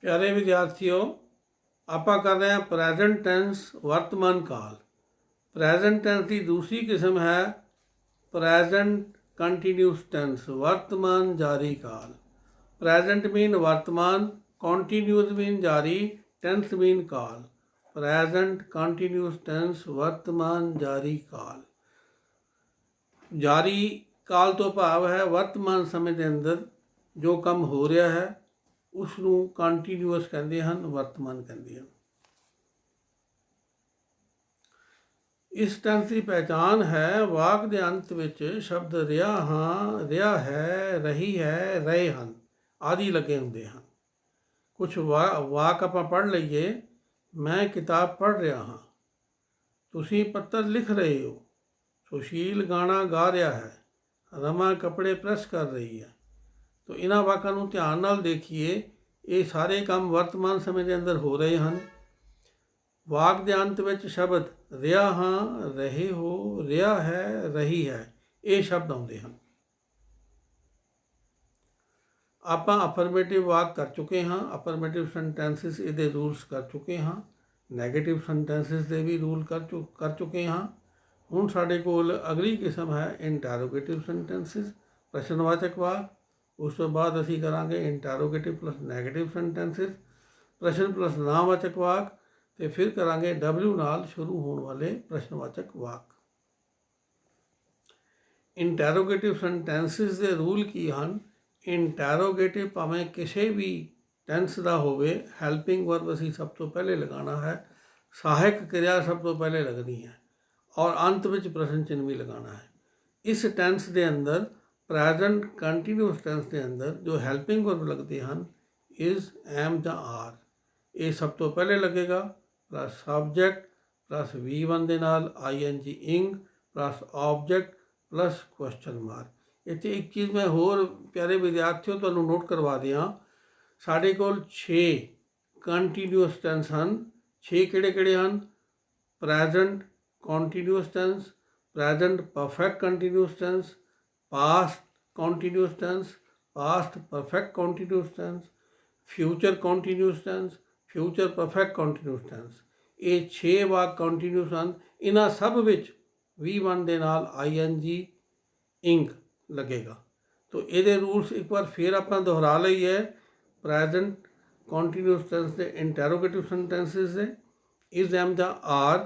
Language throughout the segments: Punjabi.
प्यारे विद्यार्थियों, ਆਪਾਂ ਕਰ ਰਹੇ ਹਾਂ ਪ੍ਰੈਜ਼ੈਂਟ ਟੈਂਸ ਵਰਤਮਾਨ ਕਾਲ। ਪ੍ਰੈਜ਼ੈਂਟ ਟੈਂਸ ਦੀ ਦੂਸਰੀ ਕਿਸਮ ਹੈ ਪ੍ਰੈਜ਼ੈਂਟ ਕੰਟੀਨਿਊਸ ਟੈਂਸ, ਵਰਤਮਾਨ ਜਾਰੀ ਕਾਲ। ਪ੍ਰੈਜ਼ੈਂਟ ਮੀਨ ਵਰਤਮਾਨ, ਕੰਟੀਨਿਊਸ ਮੀਨ ਜਾਰੀ, ਟੈਂਸ ਮੀਨ ਕਾਲ। ਪ੍ਰੈਜ਼ੈਂਟ ਕੰਟੀਨਿਊਸ ਟੈਂਸ ਵਰਤਮਾਨ ਜਾਰੀ ਕਾਲ। ਜਾਰੀ ਕਾਲ ਤੋਂ ਭਾਵ ਹੈ ਵਰਤਮਾਨ ਸਮੇਂ ਦੇ ਅੰਦਰ ਜੋ ਕੰਮ ਹੋ ਰਿਹਾ ਹੈ ਉਸ ਨੂੰ ਕੰਟੀਨਿਊਸ ਕਹਿੰਦੇ ਹਨ, ਵਰਤਮਾਨ ਕਹਿੰਦੇ ਹਨ। ਇਸ ਟੈਂਸ ਦੀ ਪਹਿਚਾਣ ਹੈ ਵਾਕ ਦੇ ਅੰਤ ਵਿੱਚ ਸ਼ਬਦ ਰਿਹਾ ਹਾਂ, ਰਿਹਾ ਹੈ, ਰਹੀ ਹੈ, ਰਹੇ ਹਨ ਆਦਿ ਲੱਗੇ ਹੁੰਦੇ ਹਨ। ਕੁਝ ਵਾਕ ਆਪਾਂ ਪੜ੍ਹ ਲਈਏ। ਮੈਂ ਕਿਤਾਬ ਪੜ੍ਹ ਰਿਹਾ ਹਾਂ, ਤੁਸੀਂ ਪੱਤਰ ਲਿਖ ਰਹੇ ਹੋ, ਸੁਸ਼ੀਲ ਗਾਣਾ ਗਾ ਰਿਹਾ ਹੈ, ਰਮਾ ਕੱਪੜੇ ਪ੍ਰੈਸ ਕਰ ਰਹੀ ਹੈ। ਤੋ ਇਹਨਾਂ ਵਾਕਾਂ ਨੂੰ ਧਿਆਨ ਨਾਲ ਦੇਖੀਏ, ਇਹ ਸਾਰੇ ਕੰਮ ਵਰਤਮਾਨ ਸਮੇਂ ਦੇ ਅੰਦਰ ਹੋ ਰਹੇ ਹਨ। ਵਾਕ ਦੇ ਅੰਤ ਵਿੱਚ ਸ਼ਬਦ ਰਿਹਾ ਹਾਂ, ਰਹੇ ਹੋ, ਰਿਹਾ ਹੈ, ਰਹੀ ਹੈ, ਇਹ ਸ਼ਬਦ ਆਉਂਦੇ ਹਨ। ਆਪਾਂ ਅਫਰਮੇਟਿਵ ਵਾਕ ਕਰ ਚੁੱਕੇ ਹਾਂ, ਅਫਰਮੇਟਿਵ ਸੈਂਟੈਂਸਿਸ ਇਹਦੇ ਰੂਲਸ ਕਰ ਚੁੱਕੇ ਹਾਂ, ਨੈਗੇਟਿਵ ਸੈਂਟੈਂਸਿਸ ਦੇ ਵੀ ਰੂਲ ਕਰ ਚੁੱਕੇ ਹਾਂ। ਹੁਣ ਸਾਡੇ ਕੋਲ ਅਗਲੀ ਕਿਸਮ ਹੈ ਇੰਟੈਰੋਗੇਟਿਵ ਸੈਂਟੈਂਸਿਸ, ਪ੍ਰਸ਼ਨਵਾਚਕ ਵਾਕ। ਉਸ ਤੋਂ ਬਾਅਦ ਅਸੀਂ ਕਰਾਂਗੇ ਇੰਟੈਰੋਗੇਟਿਵ ਪਲੱਸ ਨੈਗੇਟਿਵ ਸੈਂਟੈਂਸਿਸ, ਪ੍ਰਸ਼ਨ ਪਲੱਸ ਨਾਂਵਾਚਕ ਵਾਕ, ਅਤੇ ਫਿਰ ਕਰਾਂਗੇ W ਨਾਲ ਸ਼ੁਰੂ ਹੋਣ ਵਾਲੇ ਪ੍ਰਸ਼ਨਵਾਚਕ ਵਾਕ। ਇੰਟੈਰੋਗੇਟਿਵ ਸੈਂਟੈਂਸਿਸ ਦੇ ਰੂਲ ਕੀ ਹਨ? ਇੰਟੈਰੋਗੇਟਿਵ ਭਾਵੇਂ ਕਿਸੇ ਵੀ ਟੈਂਸ ਦਾ ਹੋਵੇ, ਹੈਲਪਿੰਗ ਵਰਬ ਅਸੀਂ ਸਭ ਤੋਂ ਪਹਿਲੇ ਲਗਾਉਣਾ ਹੈ, ਸਹਾਇਕ ਕਿਰਿਆ ਸਭ ਤੋਂ ਪਹਿਲੇ ਲੱਗਣੀ ਹੈ, ਔਰ ਅੰਤ ਵਿੱਚ ਪ੍ਰਸ਼ਨ ਚਿੰਨ੍ਹ ਵੀ ਲਗਾਉਣਾ ਹੈ। ਇਸ ਟੈਂਸ ਦੇ ਅੰਦਰ, ਪ੍ਰੈਜ਼ੈਂਟ ਕੰਟੀਨਿਊਸ ਟੈਂਸ ਦੇ ਅੰਦਰ ਜੋ ਹੈਲਪਿੰਗ ਵਰਬ ਲੱਗਦੇ ਹਨ, ਇਜ਼, ਐਮ ਜਾਂ ਆਰ, ਇਹ ਸਭ ਤੋਂ ਪਹਿਲੇ ਲੱਗੇਗਾ, ਪਲੱਸ ਸਬਜੈਕਟ ਪਲੱਸ V1 ਦੇ ਨਾਲ ING ing plus object plus question mark. ਇੱਥੇ ਇੱਕ ਚੀਜ਼ ਮੈਂ ਹੋਰ ਪਿਆਰੇ ਵਿਦਿਆਰਥੀਓ ਤੁਹਾਨੂੰ ਨੋਟ ਕਰਵਾ ਦਿਆਂ, ਸਾਡੇ ਕੋਲ 6 ਕੰਟੀਨਿਊਸ ਟੈਂਸ ਹਨ। 6 ਕਿਹੜੇ ਹਨ? Present continuous tense, present perfect continuous tense, past continuous tense, past perfect continuous tense, future continuous tense, future perfect continuous tense. ਇਹ 6 ਵਾਕ ਕੰਟੀਨਿਊਸ ਹਨ। ਇਹਨਾਂ ਸਭ ਵਿੱਚ V1 ਦੇ ਨਾਲ ING ਇੰਗ ਲੱਗੇਗਾ। ਤੋ ਇਹਦੇ ਰੂਲਸ ਇੱਕ ਵਾਰ ਫਿਰ ਆਪਾਂ ਦੁਹਰਾ ਲਈਏ। ਪ੍ਰੈਜ਼ੈਂਟ ਕੰਟੀਨਿਊਸ ਟੈਂਸ ਦੇ ਇੰਟੈਰੋਗੇਟਿਵ ਸੈਂਟੈਂਸਿਸ ਦੇ ਇਜ਼, ਐਮ ਜਾਂ are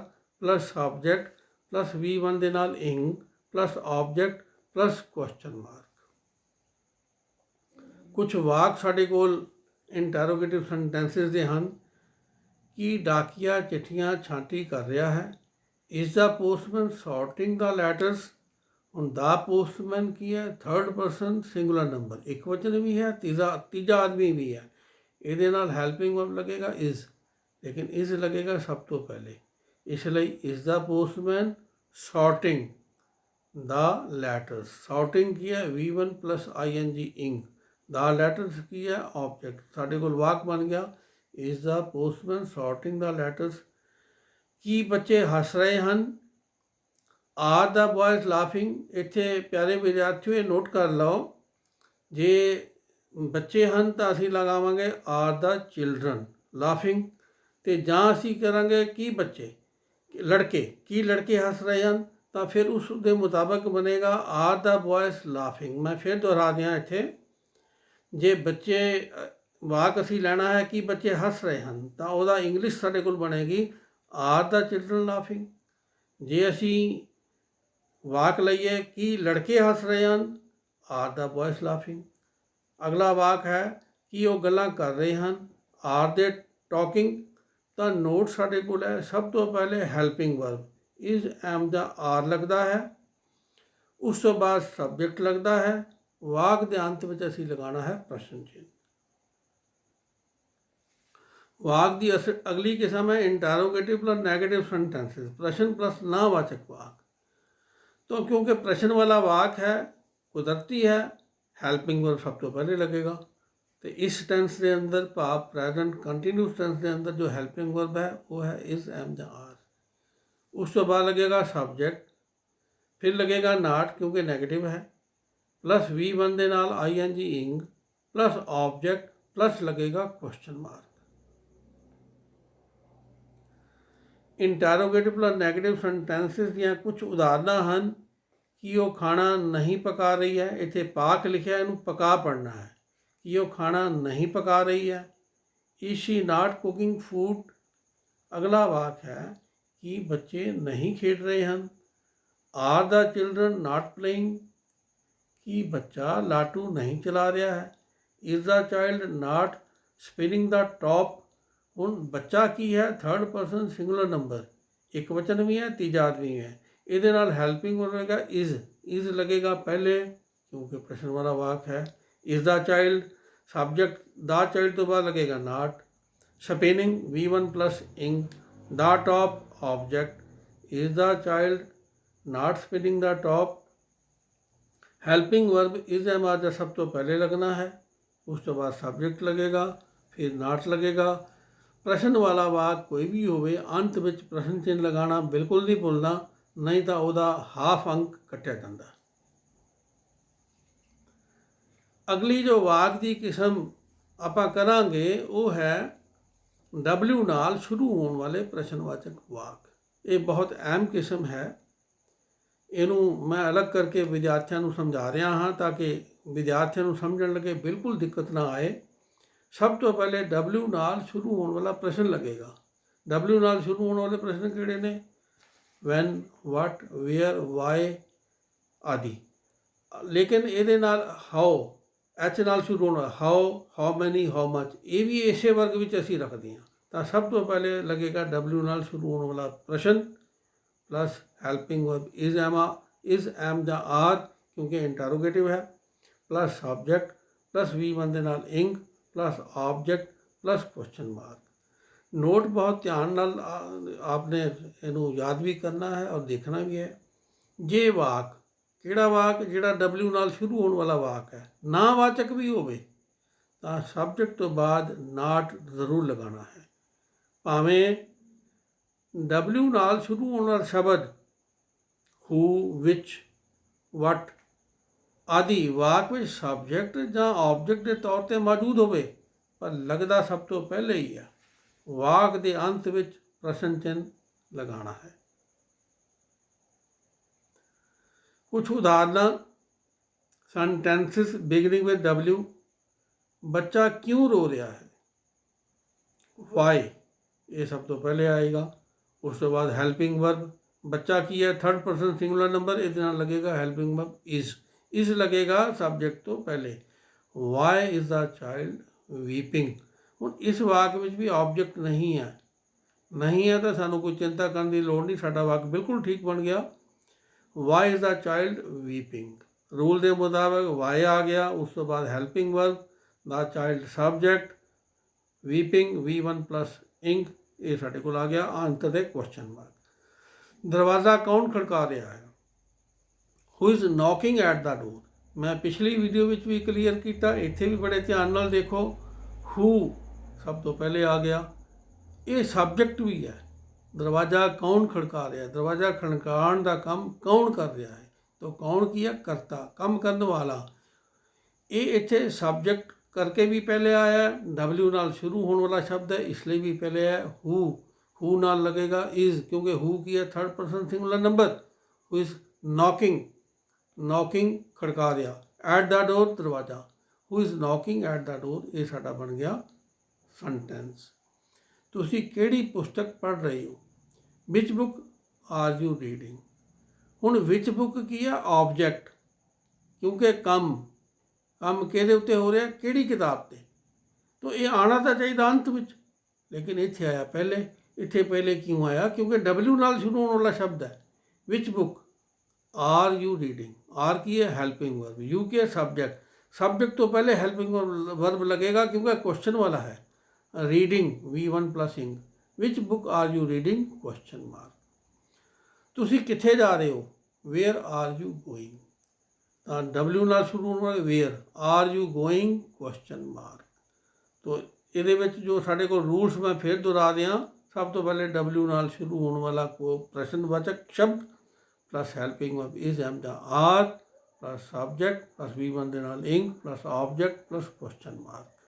plus subject plus V1 ਦੇ ਨਾਲ ing plus object plus question mark. ਕੁਝ ਵਾਕ ਸਾਡੇ ਕੋਲ ਇੰਟੈਰੋਗੇਟਿਵ ਸੈਂਟੈਂਸਿਸ ਦੇ ਹਨ ਕਿ ਡਾਕੀਆ ਚਿੱਠੀਆਂ ਛਾਂਟੀ ਕਰ ਰਿਹਾ ਹੈ। Is the postman sorting the letters. ਹੁਣ ਦਾ ਪੋਸਟਮੈਨ ਕੀ ਹੈ? ਥਰਡ ਪਰਸਨ ਸਿੰਗੂਲਰ ਨੰਬਰ, ਇੱਕ ਵਚਨ ਵੀ ਹੈ, ਤੀਜਾ ਆਦਮੀ ਵੀ ਹੈ। ਇਹਦੇ ਨਾਲ ਹੈਲਪਿੰਗ ਵਰਬ ਲੱਗੇਗਾ ਇਜ਼, ਲੇਕਿਨ ਇਜ਼ ਲੱਗੇਗਾ ਸਭ ਤੋਂ ਪਹਿਲੇ, ਇਸ ਲਈ is the postman sorting the letters. Sorting ਕੀ ਹੈ? V1 plus ING ing. The letters ਕੀ ਹੈ? ਆਬਜੈਕਟ। ਸਾਡੇ ਕੋਲ ਵਾਕ ਬਣ ਗਿਆ is the postman sorting the letters. ਕੀ ਬੱਚੇ ਹੱਸ ਰਹੇ ਹਨ? Are the boys laughing. ਇੱਥੇ ਪਿਆਰੇ ਵਿਦਿਆਰਥੀਓ ਇਹ ਨੋਟ ਕਰ ਲਓ, ਜੇ ਬੱਚੇ ਹਨ ਤਾਂ ਅਸੀਂ ਲਗਾਵਾਂਗੇ ਆਰ ਦਾ ਚਿਲਡਰਨ ਲਾਫਿੰਗ, ਅਤੇ ਜਾਂ ਅਸੀਂ ਕਰਾਂਗੇ ਕੀ ਬੱਚੇ, ਲੜਕੇ, ਕੀ ਲੜਕੇ ਹੱਸ ਰਹੇ ਹਨ, ਤਾਂ ਫਿਰ ਉਸ ਦੇ ਮੁਤਾਬਕ ਬਣੇਗਾ ਆਰ ਦਾ ਬॉयਜ਼ ਲਾਫਿੰਗ। ਮੈਂ ਫਿਰ ਦੁਹਰਾ ਦਿਆਂ ਇੱਥੇ, ਜੇ ਬੱਚੇ ਵਾਕ ਅਸੀਂ ਲੈਣਾ ਹੈ ਕਿ ਬੱਚੇ ਹੱਸ ਰਹੇ ਹਨ, ਤਾਂ ਉਹਦਾ ਇੰਗਲਿਸ਼ ਸਾਡੇ ਕੋਲ ਬਣੇਗੀ ਆਰ ਦਾ ਚਿਲਡਰਨ ਲਾਫਿੰਗ। ਜੇ ਅਸੀਂ ਵਾਕ ਲਈਏ ਕਿ ਲੜਕੇ ਹੱਸ ਰਹੇ ਹਨ, ਆਰ ਦਾ ਬॉयਜ਼ ਲਾਫਿੰਗ। ਅਗਲਾ ਵਾਕ ਹੈ ਕਿ ਉਹ ਗੱਲਾਂ ਕਰ ਰਹੇ ਹਨ, ਆਰ ਦੇ ਟਾਕਿੰਗ। ਤਾਂ ਨੋਟ ਸਾਡੇ ਕੋਲ ਹੈ ਸਭ ਤੋਂ ਪਹਿਲੇ ਹੈਲਪਿੰਗ ਵਰਬ ਇਜ਼, ਐਮ ਜਾਂ ਆਰ ਲੱਗਦਾ ਹੈ, ਉਸ ਤੋਂ ਬਾਅਦ ਸਬਜੈਕਟ ਲੱਗਦਾ ਹੈ, ਵਾਕ ਦੇ ਅੰਤ ਵਿੱਚ ਅਸੀਂ ਲਗਾਉਣਾ ਹੈ ਪ੍ਰਸ਼ਨ ਚਿੰਨ੍ਹ। ਵਾਕ ਦੀ ਅਗਲੀ ਕਿਸਮ ਹੈ ਇੰਟੈਰੋਗੇਟਿਵ ਪਲੱਸ ਨੈਗੇਟਿਵ ਸੈਂਟੈਂਸਿਸ, ਪ੍ਰਸ਼ਨ ਪਲੱਸ ਨਾਂਵਾਚਕ ਵਾਕ। तो क्योंकि प्रश्न वाला वाक है, कुदरती है, हैल्पिंग वर्ब सब तो पहले लगेगा। तो इस टेंस के अंदर भाव प्रैजेंट कंटीन्यूस टेंस के अंदर जो हैल्पिंग वर्ब है वो है इज़, एम या आर। उस तो बाद लगेगा सब्जेक्ट, फिर लगेगा नाट क्योंकि नैगेटिव है, प्लस V1 के नाल ING इंग, प्लस ऑब्जेक्ट, प्लस लगेगा question mark. Interrogative plus negative sentences ਦੀਆਂ ਕੁਝ ਉਦਾਹਰਨਾਂ ਹਨ ਕਿ ਉਹ ਖਾਣਾ ਨਹੀਂ ਪਕਾ ਰਹੀ ਹੈ। ਇੱਥੇ ਪਾਕ ਲਿਖਿਆ, ਇਹਨੂੰ ਪਕਾ ਪੜ੍ਹਨਾ ਹੈ ਕਿ ਉਹ ਖਾਣਾ ਨਹੀਂ ਪਕਾ ਰਹੀ ਹੈ। Is Shri not cooking food. ਅਗਲਾ ਵਾਕ ਹੈ ਕਿ ਬੱਚੇ ਨਹੀਂ ਖੇਡ ਰਹੇ ਹਨ। Are the children not playing, ਕਿ ਬੱਚਾ ਲਾਟੂ ਨਹੀਂ ਚਲਾ ਰਿਹਾ ਹੈ। Is the child not spinning the top. ਹੁਣ ਬੱਚਾ ਕੀ ਹੈ, ਥਰਡ ਪਰਸਨ ਸਿੰਗੂਲਰ ਨੰਬਰ, ਇੱਕ ਵਚਨ ਵੀ ਹੈ, ਤੀਜਾ ਆਦਮੀ ਵੀ ਹੈ। ਇਹਦੇ ਨਾਲ ਹੈਲਪਿੰਗ ਹੋਵੇਗਾ ਇਜ਼ ਲੱਗੇਗਾ ਪਹਿਲੇ ਕਿਉਂਕਿ ਪ੍ਰਸ਼ਨ ਵਾਲਾ ਵਾਕ ਹੈ। Is the child subject, the child ਤੋਂ ਬਾਅਦ ਲੱਗੇਗਾ not. Spinning V1 plus ing. The top object, is the child not spinning the top. Helping verb is am are सब तो पहले लगना है, उस तो बाद सब्जेक्ट लगेगा, फिर नॉट लगेगा। प्रश्न वाला वाक कोई भी होवे अंत विच प्रश्न चिन्ह लगाना बिल्कुल नहीं भुलना, नहीं तो वह हाफ अंक कट्टिया जाता। अगली जो वाक की किस्म आपां करांगे वो है W नाल शुरू होने वाले प्रश्नवाचक वाक। ये बहुत अहम किस्म है, ਇਹਨੂੰ मैं अलग करके विद्यार्थियों को समझा रहा हाँ ताकि विद्यार्थियों को समझण लगे बिल्कुल दिक्कत ना आए। सब तो पहले W नाल शुरू होने वाला प्रश्न लगेगा। W नाल शुरू होने वाले प्रश्न किहड़े ने? वैन, वट, वेयर, वाई आदि। लेकिन ਇਹਦੇ ਨਾਲ हाउ, एच नाल शुरू होना, हाउ मैनी, हाउ मच, ये भी इसे वर्ग ਵਿੱਚ ਅਸੀਂ ਰੱਖਦੇ ਹਾਂ। ਤਾਂ ਸਭ ਤੋਂ ਪਹਿਲੇ लगेगा W नाल शुरू होने वाला प्रश्न plus helping verb is am ਜਾਂ आर क्योंकि इंटरोगेटिव है, प्लस सब्जेक्ट प्लस V1 ਦੇ ਨਾਲ ing plus object plus question mark. Note बहुत ध्यान नाल आपने इनू याद भी करना है और देखना भी है। जे वाक ਕਿਹੜਾ ਵਾਕ ਜਿਹੜਾ W ਨਾਲ ਸ਼ੁਰੂ ਹੋਣ ਵਾਲਾ ਵਾਕ ਹੈ, ਨਾਵਾਚਕ ਵੀ ਹੋਵੇ ਤਾਂ ਸਬਜੈਕਟ ਤੋਂ ਬਾਅਦ ਨਾਟ ਜ਼ਰੂਰ ਲਗਾਉਣਾ ਹੈ। ਭਾਵੇਂ W ਨਾਲ ਸ਼ੁਰੂ ਹੋਣ ਵਾਲਾ ਸ਼ਬਦ ਹੂ, ਵਿਚ, ਵਟ ਆਦਿ ਵਾਕ ਵਿੱਚ ਸਬਜੈਕਟ ਜਾਂ ਆਬਜੈਕਟ ਦੇ ਤੌਰ 'ਤੇ ਮੌਜੂਦ ਹੋਵੇ, ਪਰ ਲੱਗਦਾ ਸਭ ਤੋਂ ਪਹਿਲੇ ਹੀ ਹੈ। ਵਾਕ ਦੇ ਅੰਤ ਵਿੱਚ ਪ੍ਰਸ਼ਨ ਚਿੰਨ੍ਹ ਲਗਾਉਣਾ ਹੈ। कुछ उदाहरण सेंटेंसेस बिगिनिंग विद W। बच्चा क्यों रो रहा है? वाई, ये सब तो पहले आएगा। उस तो बाद हेल्पिंग वर्ब, बच्चा की है थर्ड पर्सन सिंगुलर नंबर, इस नाल लगेगा हेल्पिंग वर्ब इज लगेगा सब्जेक्ट तो पहले। Why is the child weeping. हुण इस वाक में भी ऑब्जेक्ट नहीं है तो सानू कोई चिंता करने की लोड़ नहीं, साडा वाक बिल्कुल ठीक बन गया। Why is the child weeping, rule के मुताबिक वाई आ गया, उस तो बाद helping verb, the child subject, weeping V1 plus ing, ये साढ़े को आ गया अंत दे क्वेश्चन मार्क। दरवाज़ा कौन खड़का रहा है? Who is knocking at the door. मैं पिछली वीडियो में भी क्लीयर किया, इत्थे भी बड़े ध्यान नाल देखो। हु सब तो पहले आ गया, ये सब्जेक्ट भी है। दरवाज़ा कौन खड़का रहा है? दरवाज़ा खड़काउण का काम कौन कर रहा है? तो कौन की है? करता, काम करने वाला। ये इत्थे सब्जेक्ट करके भी पहले आया, W नाल शुरू होने वाला शब्द है इसलिए भी पहले है। हु नाल लगेगा इज़ क्योंकि हु की है third person singular number. Who is knocking खड़का रहा, एट द डोर दरवाज़ा, who is knocking at the door, ये साडा बन गया सेंटेंस। तुसी किहड़ी पुस्तक पढ़ रहे हो? Which book are you reading. हुण विच बुक की है? ऑब्जेक्ट, क्योंकि काम किहदे उत्ते हो रहा? किहड़ी किताब ते। तो ये आना तो चाहिए अंत विच, लेकिन इत्थे आया पहले। इत्थे पहले क्यों आया? क्योंकि W नाल शुरू होने वाला शब्द है। Which book are you reading, are की है हेल्पिंग वर्ब, यू की है सब्जेक्ट, सब्जेक्ट तो पहले हेल्पिंग वर्ब लगेगा क्योंकि क्वेश्चन वाला है। Reading V1 plus ing, which book are you reading question mark. तुसी किथे जा रहे हो? Where are you going. तो W नाल शुरू होने वाले where, are you going question mark. तो ये जो साढ़े को रूल्स मैं फिर दोहरा दिया, सब तो पहले W नाल शुरू होने वाला को प्रश्नवाचक शब्द plus helping verb is am द are plus subject plus V1 दे नाल ing plus object plus question mark.